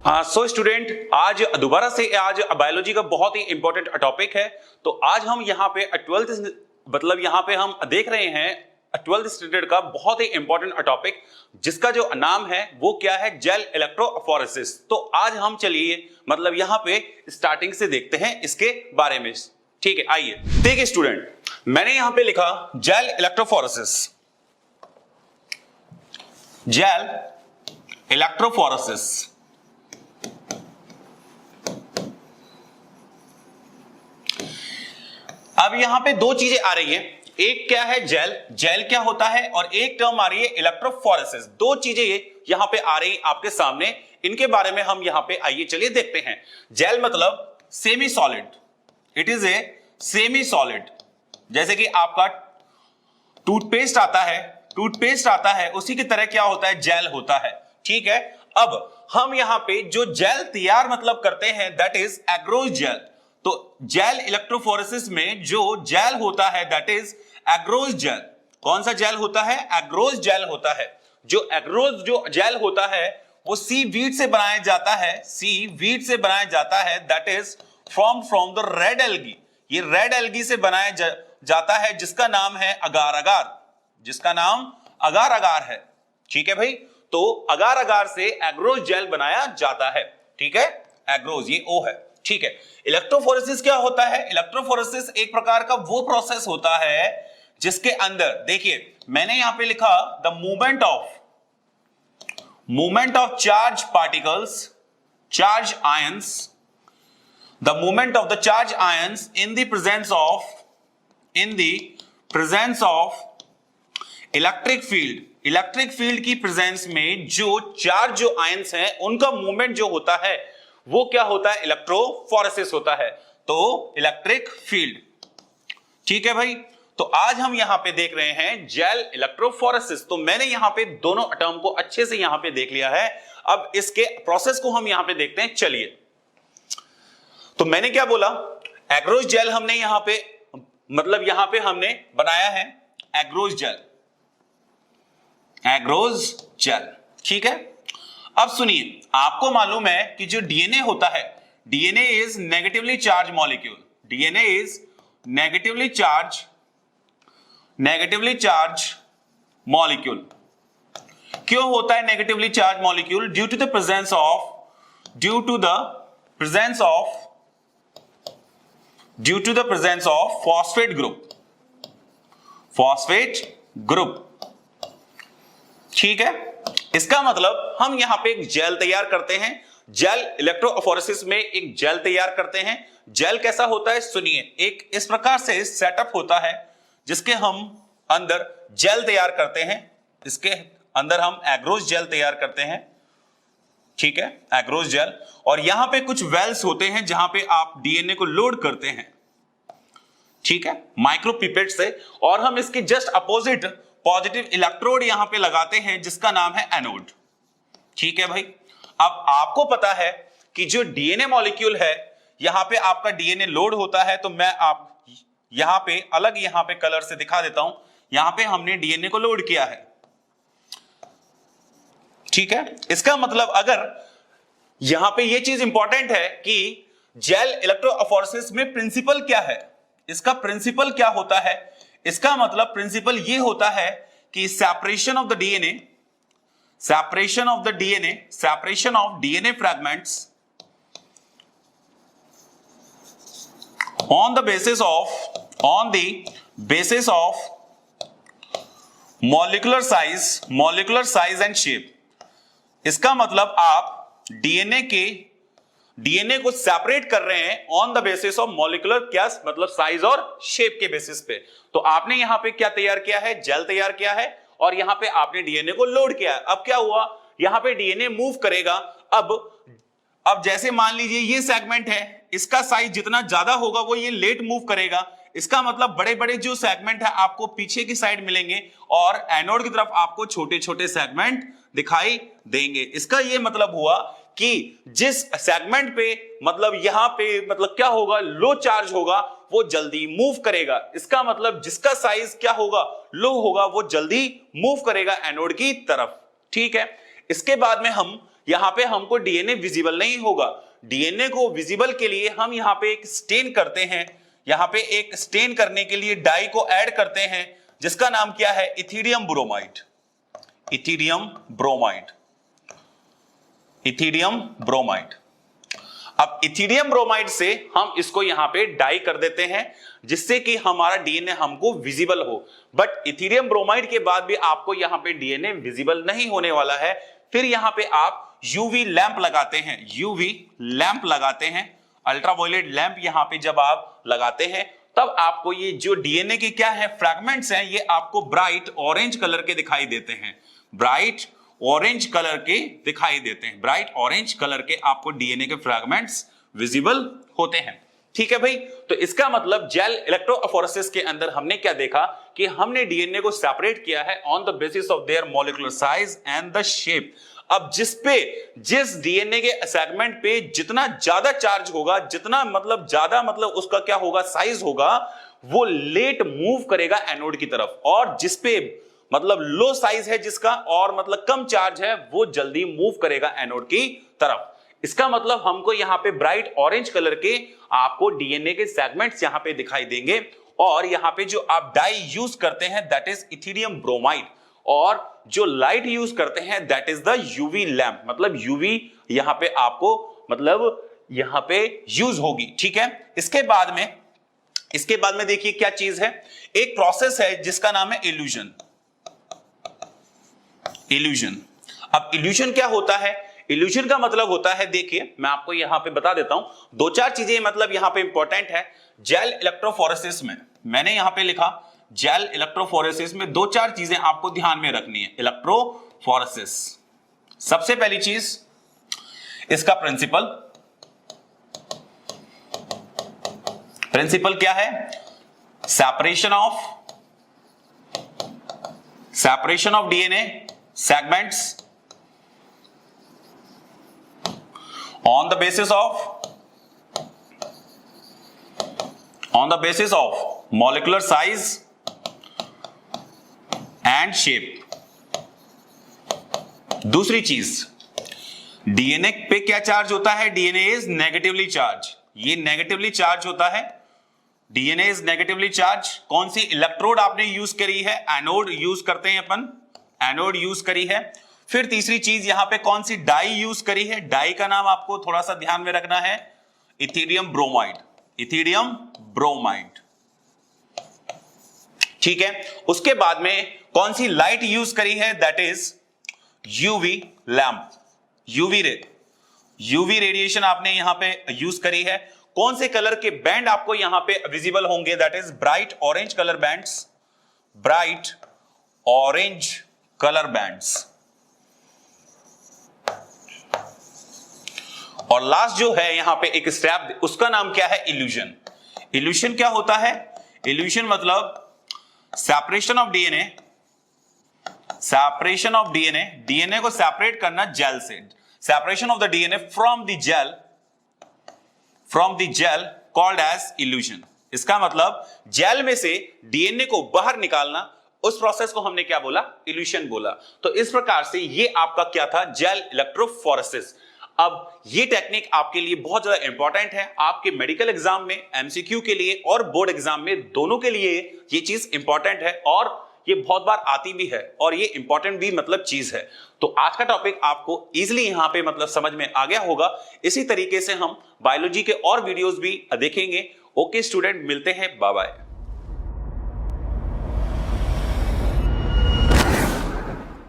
So student, आज दोबारा से आज बायोलॉजी का बहुत ही इंपॉर्टेंट टॉपिक है। तो आज हम यहाँ पे 12th मतलब यहाँ पे हम देख रहे हैं 12th स्टैंडर्ड का बहुत ही इंपॉर्टेंट टॉपिक, जिसका जो नाम है वो क्या है, जेल इलेक्ट्रोफोरेसिस। तो आज हम चलिए मतलब यहाँ पे स्टार्टिंग से देखते हैं इसके बारे में। ठीक है, आइए देखिए स्टूडेंट, मैंने यहाँ पे लिखा जेल इलेक्ट्रोफोरेसिस। जेल इलेक्ट्रोफोरेसिस अब यहां पे दो चीजें आ रही हैं, एक क्या है जेल, जेल क्या होता है, और एक टर्म आ रही है इलेक्ट्रोफोरेसिस। दो चीजें यहां पे आ रही आपके सामने, इनके बारे में हम यहां पे आइए चलिए देखते हैं। जेल मतलब semi solid, it is a semi solid. जैसे कि आपका टूथपेस्ट आता है उसी की तरह क्या होता है, जेल होता है। ठीक है, अब हम यहां पे जो जेल तैयार मतलब करते हैं दैट इज एग्रोज जेल। तो जेल इलेक्ट्रोफोरेसिस में जो जेल होता है दैट इज एग्रोज जेल। कौन सा जेल होता है, एग्रोज जेल होता है। जो एग्रोज जो जेल होता है वो सी वीट से बनाया जाता है, सी वीट से बनाया जाता है, that is from the red algae. ये रेड एल्गी से बनाया जाता है, जिसका नाम है अगार अगार, जिसका नाम अगार अगार है। ठीक है भाई, तो अगार अगार से एग्रोज जेल बनाया जाता है। ठीक है, एग्रोज ये ओ है। ठीक है, इलेक्ट्रोफोरेसिस क्या होता है, इलेक्ट्रोफोरेसिस एक प्रकार का वो प्रोसेस होता है जिसके अंदर देखिए मैंने यहां पे लिखा the movement of charge particles, charge ions, the movement of the charge ions in the presence of electric field. Electric field की प्रेजेंस में जो चार्ज जो आयंस हैं उनका मूवमेंट जो होता है वो क्या होता है, इलेक्ट्रोफोरेसिस होता है। तो इलेक्ट्रिक फील्ड। ठीक है भाई, तो आज हम यहां पे देख रहे हैं जेल इलेक्ट्रोफोरेसिस। तो मैंने यहां पे दोनों टर्म को अच्छे से यहां पे देख लिया है। अब इसके प्रोसेस को हम यहां पे देखते हैं। चलिए, तो मैंने क्या बोला, एग्रोज जेल हमने यहां पे मतलब यहां पे हमने बनाया है एग्रोज जेल, एग्रोज जेल। ठीक है, अब सुनिए, आपको मालूम है कि जो डीएनए होता है, DNA is negatively charge molecule, DNA is negatively charge molecule. क्यों होता है negatively charge molecule? Due to the presence of phosphate group. ठीक है, इसका मतलब हम यहां पे एक जेल तैयार करते हैं, जेल इलेक्ट्रोफोरेसिस में एक जेल तैयार करते हैं। जेल कैसा होता है, सुनिए, एक इस प्रकार से सेटअप होता है जिसके हम अंदर जेल तैयार करते हैं। इसके अंदर हम एग्रोज जेल तैयार करते हैं। ठीक है, एग्रोज जेल। और यहां पे कुछ वेल्स होते हैं जहां पे आप डीएनए को लोड करते हैं। ठीक है, माइक्रोपिपेट से, और हम इसके जस्ट अपोजिट पॉजिटिव इलेक्ट्रोड यहां पे लगाते हैं जिसका नाम है एनोड। ठीक है भाई, अब आपको पता है कि जो डीएनए मॉलिक्यूल है, यहां पे आपका डीएनए लोड होता है। तो मैं आप यहां पे अलग यहां पे कलर से दिखा देता हूं, यहां पे हमने डीएनए को लोड किया है। ठीक है, इसका मतलब अगर यहां पे ये चीज इंपॉर्टेंट है कि जेल इलेक्ट्रोफोरेसिस में प्रिंसिपल क्या है, इसका प्रिंसिपल क्या होता है, इसका मतलब प्रिंसिपल ये होता है कि separation of DNA fragments on the basis of molecular size and shape। इसका मतलब आप डीएनए को सेपरेट कर रहे हैं on the basis of molecular, क्या मतलब साइज और शेप के बेसिस पे। तो आपने यहां पे क्या तैयार किया है, जेल तैयार किया है, और यहां पे आपने डीएनए को लोड किया है। अब क्या हुआ, यहां पे डीएनए मूव करेगा। अब जैसे मान लीजिए ये सेगमेंट है, इसका साइज जितना ज्यादा होगा वो ये लेट मूव करेगा। इसका मतलब बड़े बड़े जो सेगमेंट है आपको पीछे की साइड मिलेंगे, और एनोड की तरफ आपको छोटे छोटे सेगमेंट दिखाई देंगे। इसका ये मतलब हुआ कि जिस सेगमेंट पे मतलब यहां पे मतलब क्या होगा, लो चार्ज होगा, वो जल्दी मूव करेगा। इसका मतलब जिसका साइज क्या होगा, लो होगा, वो जल्दी मूव करेगा एनोड की तरफ। ठीक है, इसके बाद में हम यहां पे हमको डीएनए विजिबल नहीं होगा। डीएनए को विजिबल के लिए हम यहां पे एक स्टेन करते हैं, यहां पे एक स्टेन करने के लिए डाई को ऐड करते हैं जिसका नाम क्या है, ethidium bromide. Ethidium bromide, ethidium bromide. अब इथिडियम ब्रोमाइड से हम इसको यहां पे डाई कर देते हैं जिससे कि हमारा डीएनए हमको विजिबल हो। बट इथिडियम ब्रोमाइड के बाद भी आपको यहां पे डीएनए विजिबल नहीं होने वाला है। फिर यहां पे आप यूवी लैंप लगाते हैं, यूवी लैंप लगाते हैं, अल्ट्रावायलेट लैंप यहां पे जब आप लगाते हैं तब आपको ये जो डीएनए के क्या है फ्रैगमेंट्स हैं ये आपको ब्राइट ऑरेंज कलर के दिखाई देते हैं, ब्राइट ऑरेंज कलर के दिखाई देते हैं, ब्राइट ऑरेंज कलर के आपको डीएनए के फ्रैगमेंट्स विजिबल होते हैं। ठीक है भाई, तो इसका मतलब जेल इलेक्ट्रोफोरेसिस के अंदर हमने क्या देखा कि हमने डीएनए को सेपरेट किया है on the basis of their molecular size and the shape. अब जिस डीएनए के सेगमेंट पे जितना ज्यादा चार्ज होगा, जितना मतलब ज्यादा मतलब उसका क्या होगा साइज होगा, वो लेट मूव करेगा एनोड की तरफ, और जिस पे मतलब लो साइज है जिसका और मतलब कम चार्ज है वो जल्दी मूव करेगा एनोड की तरफ। इसका मतलब हमको यहां पे ब्राइट ऑरेंज कलर के आपको डीएनए के सेगमेंट्स यहां पे दिखाई देंगे, और यहां पे जो आप डाई यूज करते हैं दैट इज इथिडियम ब्रोमाइड, और जो लाइट यूज करते हैं that is the UV lamp, मतलब यूवी यहां पे आपको मतलब यहां पे यूज होगी। ठीक है, इसके बाद में देखिए क्या चीज है, एक प्रोसेस है जिसका नाम है इल्यूजन। इल्यूजन, अब इल्यूजन क्या होता है, इल्यूजन का मतलब होता है, देखिए मैं आपको यहां पे बता देता हूं, दो चार चीजें मतलब यहां पे इंपॉर्टेंट है। जेल इलेक्ट्रोफोरेसिस में मैंने यहां पे लिखा, जेल इलेक्ट्रोफोरेसिस में दो चार चीजें आपको ध्यान में रखनी है। इलेक्ट्रोफोरेसिस, सबसे पहली चीज इसका प्रिंसिपल क्या है, separation of DNA segments on the basis of molecular size and shape। दूसरी चीज, डीएनए पे क्या चार्ज होता है, डीएनए इज नेगेटिवली चार्ज, ये नेगेटिवली चार्ज होता है, डीएनए इज नेगेटिवली चार्ज। कौन सी इलेक्ट्रोड आपने यूज करी है, एनोड यूज करते हैं अपन, एनोड यूज करी है। फिर तीसरी चीज यहां पे कौन सी डाई यूज करी है, डाई का नाम आपको थोड़ा सा ध्यान में रखना है, इथिडियम ब्रोमाइड, इथिडियम ब्रोमाइड। ठीक है, उसके बाद में कौन सी लाइट यूज करी है, that is UV lamp, UV radiation आपने यहां पे यूज करी है। कौन से कलर के बैंड आपको यहां पे विजिबल होंगे, that is bright orange colour bands, bright orange colour bands. और लास्ट जो है यहां पे एक स्टेप, उसका नाम क्या है, इल्यूजन। इल्यूजन क्या होता है, इल्यूजन मतलब सेपरेशन ऑफ डीएनए, डीएनए को सेपरेट करना जेल से, separation of the DNA from the gel called as elution. इसका मतलब जेल में से डीएनए को बाहर निकालना, उस प्रोसेस को हमने क्या बोला, इल्यूशन बोला। तो इस प्रकार से ये आपका क्या था, जेल इलेक्ट्रोफोरेसिस। अब ये टेक्निक आपके लिए बहुत ज्यादा इंपॉर्टेंट है, आपके मेडिकल एग्जाम में, एमसीक्यू के लिए और बोर्ड एग्जाम में, दोनों के लिए ये चीज इंपॉर्टेंट है, और ये बहुत बार आती भी है, और ये इंपॉर्टेंट भी मतलब चीज है। तो आज का टॉपिक आपको इजीली यहां पे मतलब समझ में आ गया होगा। इसी तरीके से हम बायोलॉजी के और वीडियोस भी देखेंगे। ओके स्टूडेंट, मिलते हैं, बाय बाय।